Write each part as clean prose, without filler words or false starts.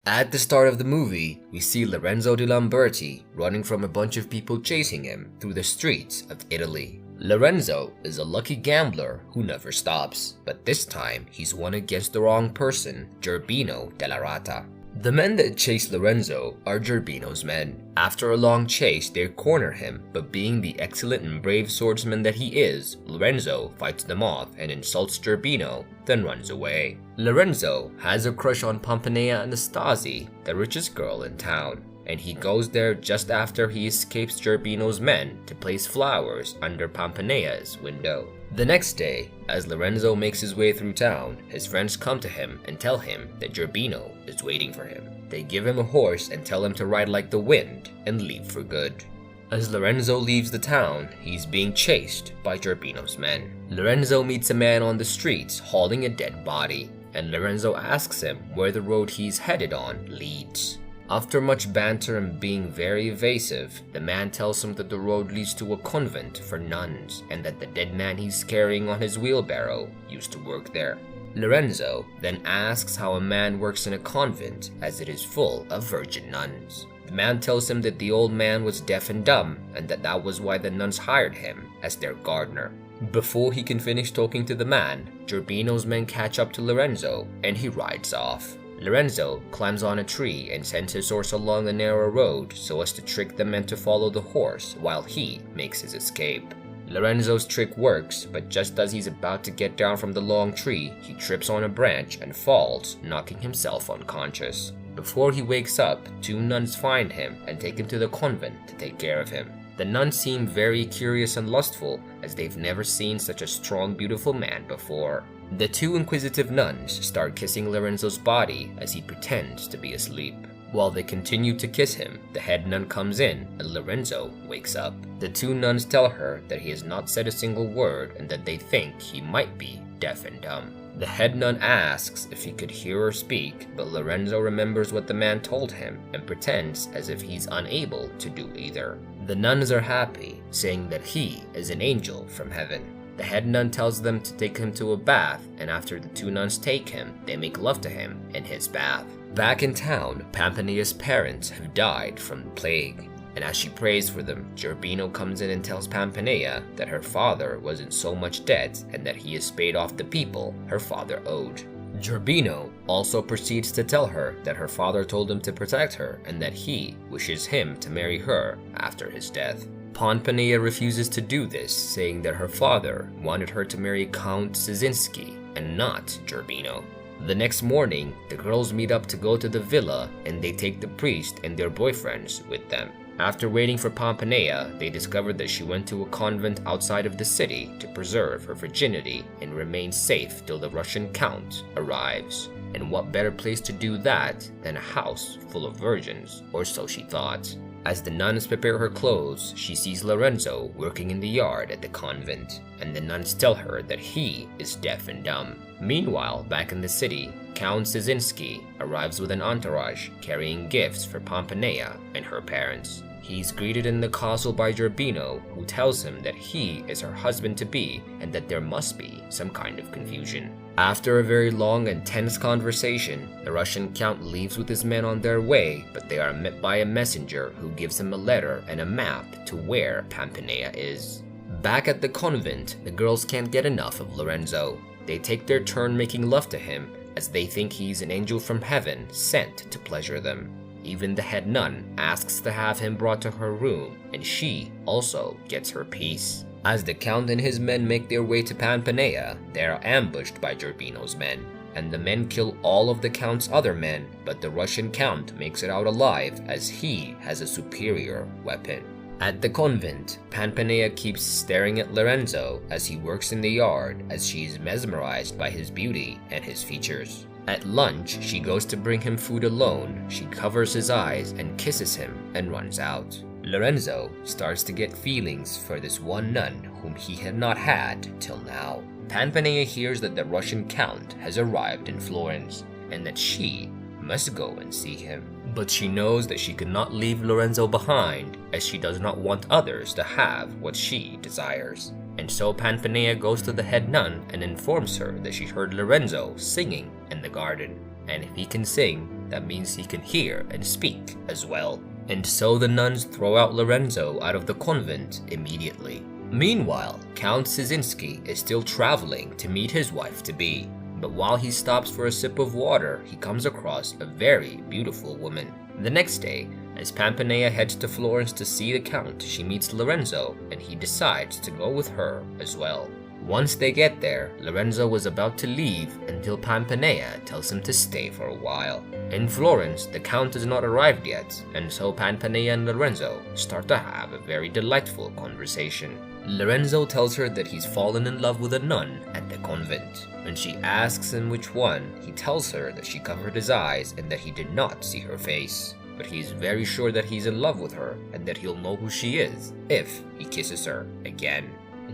At the start of the movie, we see Lorenzo de Lamberti running from a bunch of people chasing him through the streets of Italy. Lorenzo is a lucky gambler who never stops, but this time he's won against the wrong person, Gerbino della Rata. The men that chase Lorenzo are Gerbino's men. After a long chase, they corner him, but being the excellent and brave swordsman that he is, Lorenzo fights them off and insults Gerbino, then runs away. Lorenzo has a crush on Pompanea Anastasi, the richest girl in town, and he goes there just after he escapes Gerbino's men to place flowers under Pompanea's window. The next day, as Lorenzo makes his way through town, his friends come to him and tell him that Gerbino is waiting for him. They give him a horse and tell him to ride like the wind and leave for good. As Lorenzo leaves the town, he's being chased by Gerbino's men. Lorenzo meets a man on the streets hauling a dead body, and Lorenzo asks him where the road he's headed on leads. After much banter and being very evasive, the man tells him that the road leads to a convent for nuns and that the dead man he's carrying on his wheelbarrow used to work there. Lorenzo then asks how a man works in a convent as it is full of virgin nuns. The man tells him that the old man was deaf and dumb and that was why the nuns hired him as their gardener. Before he can finish talking to the man, Gerbino's men catch up to Lorenzo and he rides off. Lorenzo climbs on a tree and sends his horse along a narrow road so as to trick the men to follow the horse while he makes his escape. Lorenzo's trick works, but just as he's about to get down from the long tree, he trips on a branch and falls, knocking himself unconscious. Before he wakes up, two nuns find him and take him to the convent to take care of him. The nuns seem very curious and lustful, as they've never seen such a strong, beautiful man before. The two inquisitive nuns start kissing Lorenzo's body as he pretends to be asleep. While they continue to kiss him, the head nun comes in and Lorenzo wakes up. The two nuns tell her that he has not said a single word and that they think he might be deaf and dumb. The head nun asks if he could hear or speak, but Lorenzo remembers what the man told him and pretends as if he's unable to do either. The nuns are happy, saying that he is an angel from heaven. The head nun tells them to take him to a bath, and after the two nuns take him, they make love to him in his bath. Back in town, Pompanea's parents have died from the plague, and as she prays for them, Gerbino comes in and tells Pompanea that her father was in so much debt and that he has paid off the people her father owed. Gerbino also proceeds to tell her that her father told him to protect her and that he wishes him to marry her after his death. Pompanea refuses to do this, saying that her father wanted her to marry Count Szynski and not Gerbino. The next morning, the girls meet up to go to the villa and they take the priest and their boyfriends with them. After waiting for Pompanea, they discover that she went to a convent outside of the city to preserve her virginity and remain safe till the Russian count arrives. And what better place to do that than a house full of virgins, or so she thought. As the nuns prepare her clothes, she sees Lorenzo working in the yard at the convent, and the nuns tell her that he is deaf and dumb. Meanwhile, back in the city, Count Szynski arrives with an entourage carrying gifts for Pompanea and her parents. He's greeted in the castle by Gerbino, who tells him that he is her husband-to-be and that there must be some kind of confusion. After a very long and tense conversation, the Russian count leaves with his men on their way, but they are met by a messenger who gives him a letter and a map to where Pompanea is. Back at the convent, the girls can't get enough of Lorenzo. They take their turn making love to him, as they think he's an angel from heaven sent to pleasure them. Even the head nun asks to have him brought to her room, and she also gets her piece. As the count and his men make their way to Pompanea, they are ambushed by Gerbino's men, and the men kill all of the count's other men, but the Russian count makes it out alive as he has a superior weapon. At the convent, Pompanea keeps staring at Lorenzo as he works in the yard as she is mesmerized by his beauty and his features. At lunch, she goes to bring him food alone, she covers his eyes and kisses him and runs out. Lorenzo starts to get feelings for this one nun whom he had not had till now. Pompanea hears that the Russian count has arrived in Florence and that she must go and see him. But she knows that she cannot leave Lorenzo behind as she does not want others to have what she desires. And so Pompanea goes to the head nun and informs her that she heard Lorenzo singing in the garden, and if he can sing, that means he can hear and speak as well. And so the nuns throw out Lorenzo out of the convent immediately. Meanwhile, Count Szynski is still traveling to meet his wife-to-be. But while he stops for a sip of water, he comes across a very beautiful woman. The next day, as Pampanea heads to Florence to see the Count, she meets Lorenzo, and he decides to go with her as well. Once they get there, Lorenzo was about to leave until Pampanea tells him to stay for a while. In Florence, the Count has not arrived yet, and so Pampanea and Lorenzo start to have a very delightful conversation. Lorenzo tells her that he's fallen in love with a nun at the convent. When she asks him which one, he tells her that she covered his eyes and that he did not see her face. But he's very sure that he's in love with her and that he'll know who she is if he kisses her again.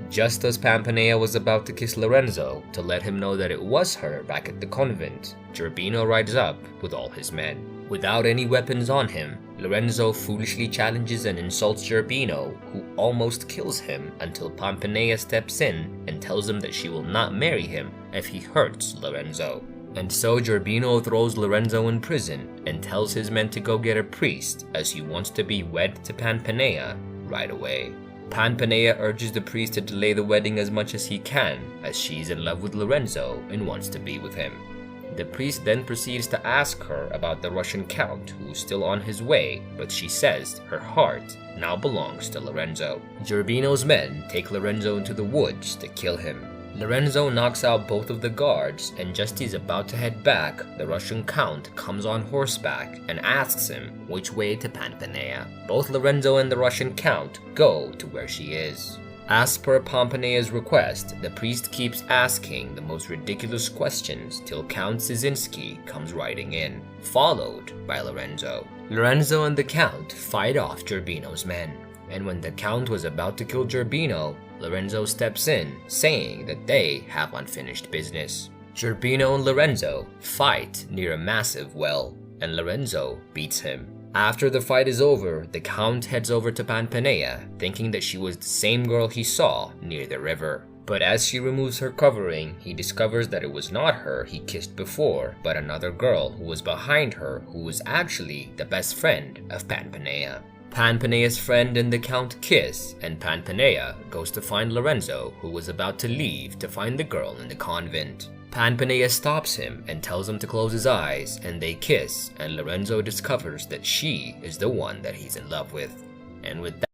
Just as Pampanea was about to kiss Lorenzo to let him know that it was her back at the convent, Gerbino rides up with all his men. Without any weapons on him, Lorenzo foolishly challenges and insults Gerbino, who almost kills him until Pampanea steps in and tells him that she will not marry him if he hurts Lorenzo. And so Gerbino throws Lorenzo in prison and tells his men to go get a priest as he wants to be wed to Pampanea right away. Pampanea urges the priest to delay the wedding as much as he can, as she's in love with Lorenzo and wants to be with him. The priest then proceeds to ask her about the Russian count who's still on his way, but she says her heart now belongs to Lorenzo. Gerbino's men take Lorenzo into the woods to kill him. Lorenzo knocks out both of the guards, and just as he's about to head back, the Russian count comes on horseback and asks him which way to Pampanea. Both Lorenzo and the Russian count go to where she is. As per Pampanea's request, the priest keeps asking the most ridiculous questions till Count Szynski comes riding in, followed by Lorenzo. Lorenzo and the Count fight off Gerbino's men, and when the Count was about to kill Gerbino, Lorenzo steps in, saying that they have unfinished business. Gerbino and Lorenzo fight near a massive well, and Lorenzo beats him. After the fight is over, the Count heads over to Pampanea, thinking that she was the same girl he saw near the river. But as she removes her covering, he discovers that it was not her he kissed before, but another girl who was behind her, who was actually the best friend of Pampanea. Pampanea's friend and the Count kiss, and Pampanea goes to find Lorenzo, who was about to leave to find the girl in the convent. Pampanea stops him and tells him to close his eyes, and they kiss, and Lorenzo discovers that she is the one that he's in love with. And with that,